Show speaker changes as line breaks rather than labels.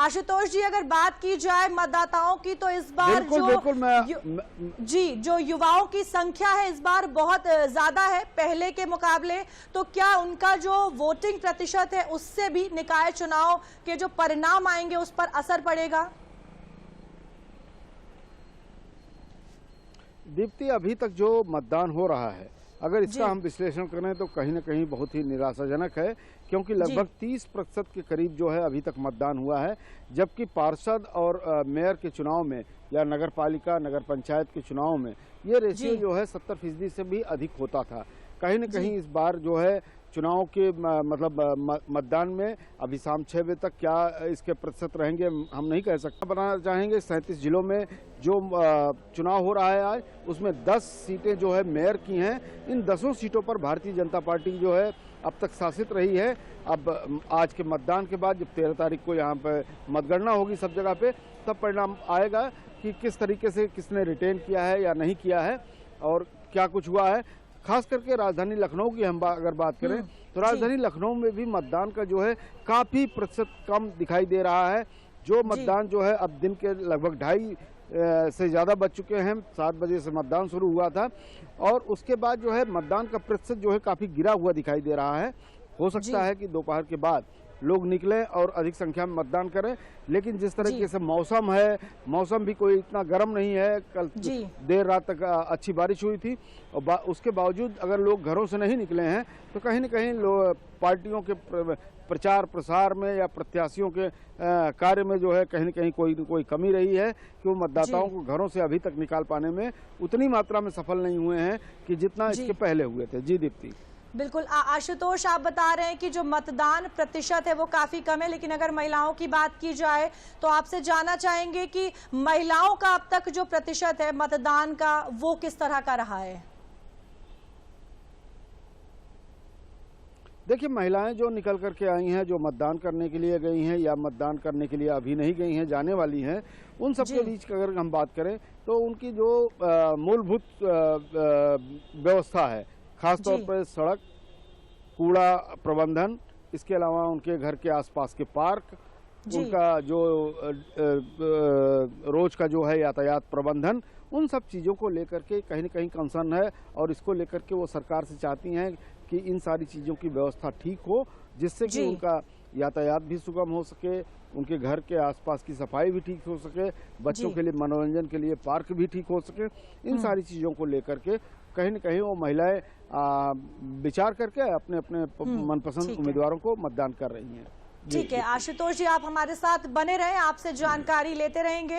आशुतोष जी, अगर बात की जाए मतदाताओं की तो इस बार जो युवाओं की संख्या है इस बार बहुत ज्यादा है पहले के मुकाबले। तो क्या उनका जो वोटिंग प्रतिशत है उससे भी निकाय चुनाव के जो परिणाम आएंगे उस पर असर पड़ेगा?
दीप्ति, अभी तक जो मतदान हो रहा है, अगर इसका हम विश्लेषण करें तो कहीं न कहीं बहुत ही निराशाजनक है, क्योंकि लगभग 30% के करीब जो है अभी तक मतदान हुआ है, जबकि पार्षद और मेयर के चुनाव में या नगर पालिका नगर पंचायत के चुनाव में ये रेशियो जो है 70% से भी अधिक होता था। कहीं न कहीं इस बार जो है चुनाव के मतलब मतदान में अभी शाम 6 बजे तक क्या इसके प्रतिशत रहेंगे हम नहीं कह सकते। बनाना चाहेंगे 37 जिलों में जो चुनाव हो रहा है आज, उसमें 10 सीटें जो है मेयर की हैं। इन 10 सीटों पर भारतीय जनता पार्टी जो है अब तक शासित रही है। अब आज के मतदान के बाद जब 13 तारीख को यहाँ पर मतगणना होगी सब जगह पे, तब परिणाम आएगा कि किस तरीके से किसने रिटेन किया है या नहीं किया है और क्या कुछ हुआ है। खास करके राजधानी लखनऊ की हम अगर बात करें तो राजधानी लखनऊ में भी मतदान का जो है काफी प्रतिशत कम दिखाई दे रहा है। जो मतदान जो है अब दिन के लगभग 2:30 से ज्यादा बज चुके हैं। 7 बजे से मतदान शुरू हुआ था और उसके बाद जो है मतदान का प्रतिशत जो है काफी गिरा हुआ दिखाई दे रहा है। हो सकता है कि दोपहर के बाद लोग निकलें और अधिक संख्या में मतदान करें, लेकिन जिस तरीके से मौसम है, मौसम भी कोई इतना गर्म नहीं है। कल देर रात तक अच्छी बारिश हुई थी और उसके बावजूद अगर लोग घरों से नहीं निकले हैं तो कहीं न कहीं पार्टियों के प्रचार प्रसार में या प्रत्याशियों के कार्य में जो है कहीं न कहीं कोई कमी रही है कि वो मतदाताओं को घरों से अभी तक निकाल पाने में उतनी मात्रा में सफल नहीं हुए हैं कि जितना इसके पहले हुए थे। जी दीप्ति।
बिल्कुल आशुतोष, आप बता रहे हैं कि जो मतदान प्रतिशत है वो काफी कम है, लेकिन अगर महिलाओं की बात की जाए तो आपसे जानना चाहेंगे कि महिलाओं का अब तक जो प्रतिशत है मतदान का वो किस तरह का रहा है?
देखिए, महिलाएं जो निकल करके आई हैं, जो मतदान करने के लिए गई हैं या मतदान करने के लिए अभी नहीं गई हैं, जाने वाली हैं, उन सबके बीच अगर हम बात करें तो उनकी जो मूलभूत व्यवस्था है, खासतौर पर सड़क, कूड़ा प्रबंधन, इसके अलावा उनके घर के आसपास के पार्क, उनका जो रोज का जो है यातायात प्रबंधन, उन सब चीज़ों को लेकर के कहीं न कहीं कंसर्न है और इसको लेकर के वो सरकार से चाहती हैं कि इन सारी चीज़ों की व्यवस्था ठीक हो, जिससे कि उनका यातायात भी सुगम हो सके, उनके घर के आसपास की सफाई भी ठीक हो सके, बच्चों के लिए मनोरंजन के लिए पार्क भी ठीक हो सके। इन सारी चीज़ों को लेकर के कहीं न कहीं वो महिलाएं विचार करके अपने अपने मनपसंद उम्मीदवारों को मतदान कर रही हैं।
ठीक है आशुतोष जी, आप हमारे साथ बने रहें, आपसे जानकारी लेते रहेंगे।